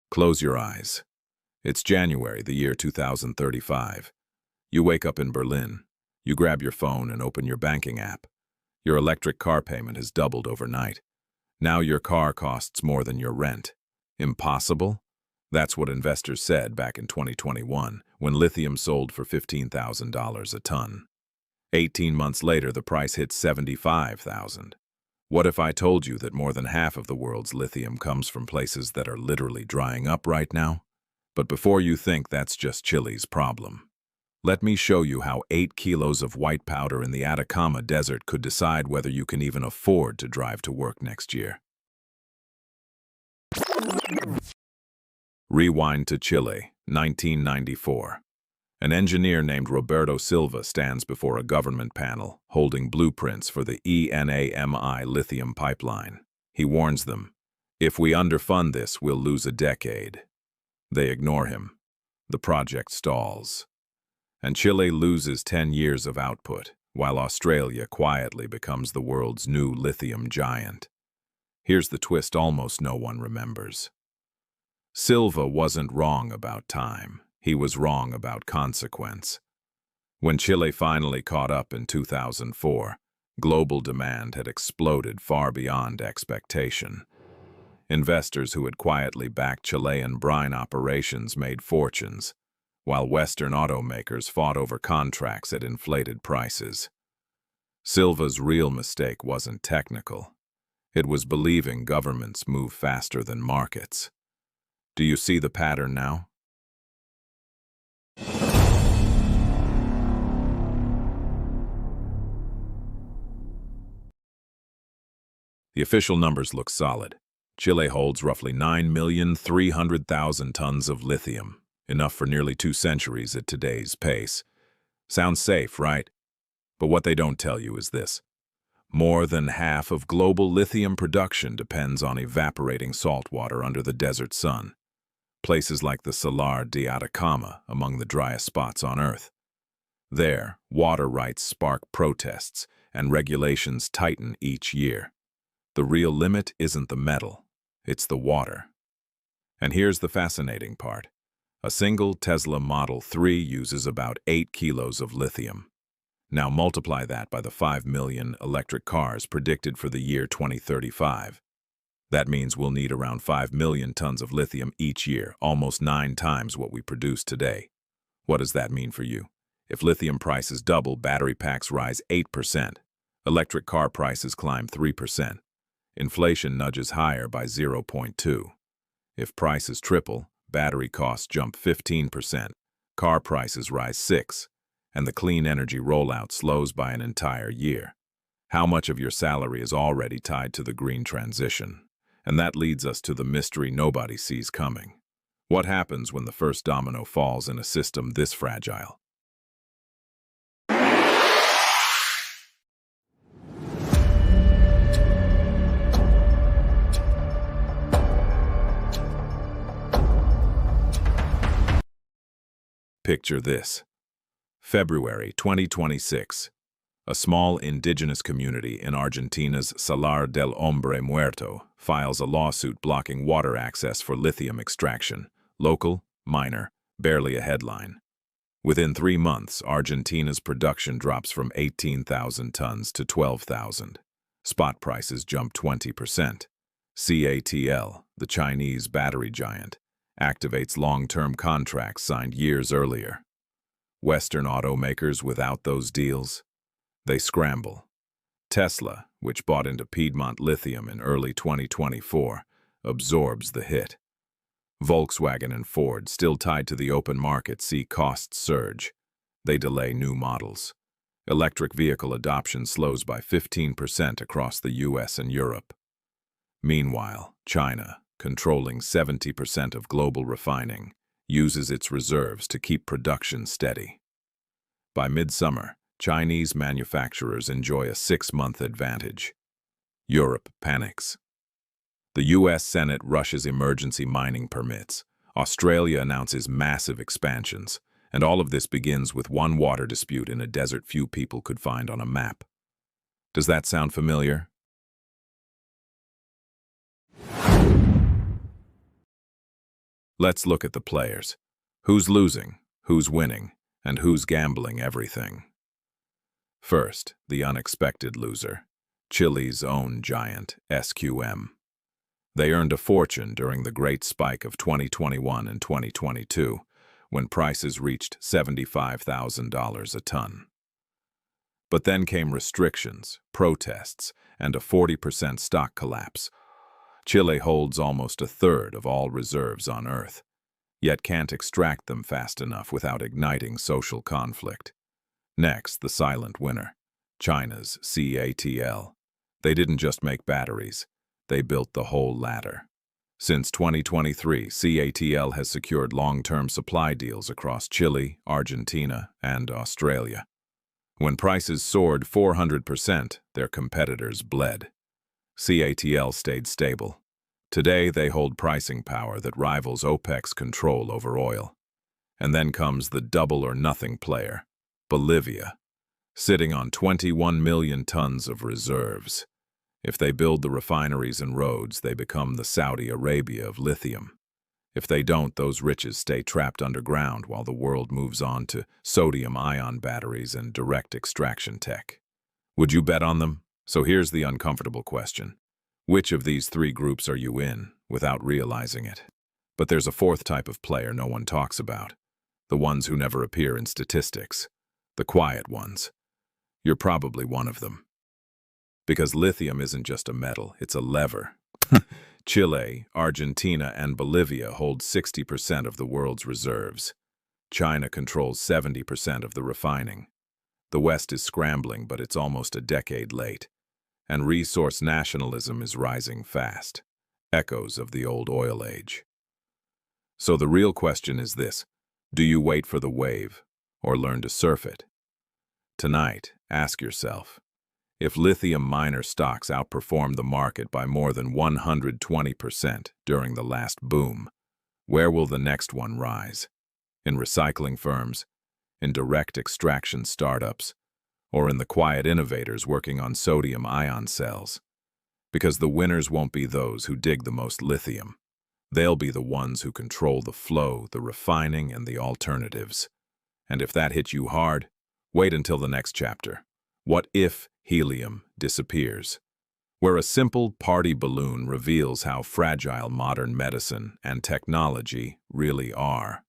Close your eyes. It's January, the year 2035. You wake up in Berlin. You grab your phone and open your banking app. Your electric car payment has doubled overnight. Now your car costs more than your rent. Impossible? That's what investors said back in 2021, when lithium sold for $15,000 a ton. 18 months later, the price hit $75,000. What if I told you that more than half of the world's lithium comes from places that are literally drying up right now? But before you think that's just Chile's problem, let me show you how 8 kilos of white powder in the Atacama Desert could decide whether you can even afford to drive to work next year. Rewind to Chile, 1994. An engineer named Roberto Silva stands before a government panel, holding blueprints for the ENAMI lithium pipeline. He warns them, if we underfund this, we'll lose a decade. They ignore him. The project stalls. And Chile loses 10 years of output, while Australia quietly becomes the world's new lithium giant. Here's the twist almost no one remembers. Silva wasn't wrong about time. He was wrong about consequence. When Chile finally caught up in 2004, global demand had exploded far beyond expectation. Investors who had quietly backed Chilean brine operations made fortunes, while Western automakers fought over contracts at inflated prices. Silva's real mistake wasn't technical. It was believing governments move faster than markets. Do you see the pattern now? The official numbers look solid. Chile holds roughly 9,300,000 tons of lithium, enough for nearly 2 centuries at today's pace. Sounds safe, right? But what they don't tell you is this. More than half of global lithium production depends on evaporating salt water under the desert sun. Places like the Salar de Atacama among the driest spots on Earth. There, water rights spark protests, and regulations tighten each year. The real limit isn't the metal, it's the water. And here's the fascinating part. A single Tesla Model 3 uses about 8 kilos of lithium. Now multiply that by the 5 million electric cars predicted for the year 2035. That means we'll need around 5 million tons of lithium each year, almost 9 times what we produce today. What does that mean for you? If lithium prices double, battery packs rise 8%. Electric car prices climb 3%. Inflation nudges higher by 0.2. If prices triple, battery costs jump 15%, car prices rise 6%, and the clean energy rollout slows by an entire year. How much of your salary is already tied to the green transition? And that leads us to the mystery nobody sees coming. What happens when the first domino falls in a system this fragile? Picture this. February 2026. A small indigenous community in Argentina's Salar del Hombre Muerto files a lawsuit blocking water access for lithium extraction. Local, minor, barely a headline. Within 3 months, Argentina's production drops from 18,000 tons to 12,000. Spot prices jump 20%. CATL, the Chinese battery giant, activates long-term contracts signed years earlier. Western automakers without those deals? They scramble. Tesla, which bought into Piedmont Lithium in early 2024, absorbs the hit. Volkswagen and Ford, still tied to the open market, see costs surge. They delay new models. Electric vehicle adoption slows by 15% across the US and Europe. Meanwhile, China, controlling 70% of global refining, uses its reserves to keep production steady. By midsummer, Chinese manufacturers enjoy a 6-month advantage. Europe panics. The US Senate rushes emergency mining permits. Australia announces massive expansions. And all of this begins with one water dispute in a desert few people could find on a map. Does that sound familiar? Let's look at the players. Who's losing, who's winning, and who's gambling everything? First, the unexpected loser, Chile's own giant, SQM. They earned a fortune during the great spike of 2021 and 2022, when prices reached $75,000 a ton. But then came restrictions, protests, and a 40% stock collapse. Chile holds almost a third of all reserves on Earth, yet can't extract them fast enough without igniting social conflict. Next, the silent winner, China's CATL. They didn't just make batteries, they built the whole ladder. Since 2023, CATL has secured long-term supply deals across Chile, Argentina, and Australia. When prices soared 400%, their competitors bled. CATL stayed stable. Today, they hold pricing power that rivals OPEC's control over oil. And then comes the double-or-nothing player, Bolivia, sitting on 21 million tons of reserves. If they build the refineries and roads, they become the Saudi Arabia of lithium. If they don't, those riches stay trapped underground while the world moves on to sodium-ion batteries and direct extraction tech. Would you bet on them? So here's the uncomfortable question. Which of these three groups are you in, without realizing it? But there's a fourth type of player no one talks about. The ones who never appear in statistics. The quiet ones. You're probably one of them. Because lithium isn't just a metal, it's a lever. Chile, Argentina, and Bolivia hold 60% of the world's reserves. China controls 70% of the refining. The West is scrambling, but it's almost a decade late. And resource nationalism is rising fast. Echoes of the old oil age. So the real question is this: do you wait for the wave, or learn to surf it? Tonight, ask yourself, if lithium miner stocks outperformed the market by more than 120% during the last boom, where will the next one rise? In recycling firms, in direct extraction startups, or in the quiet innovators working on sodium-ion cells? Because the winners won't be those who dig the most lithium. They'll be the ones who control the flow, the refining, and the alternatives. And if that hit you hard, wait until the next chapter. What if helium disappears? Where a simple party balloon reveals how fragile modern medicine and technology really are.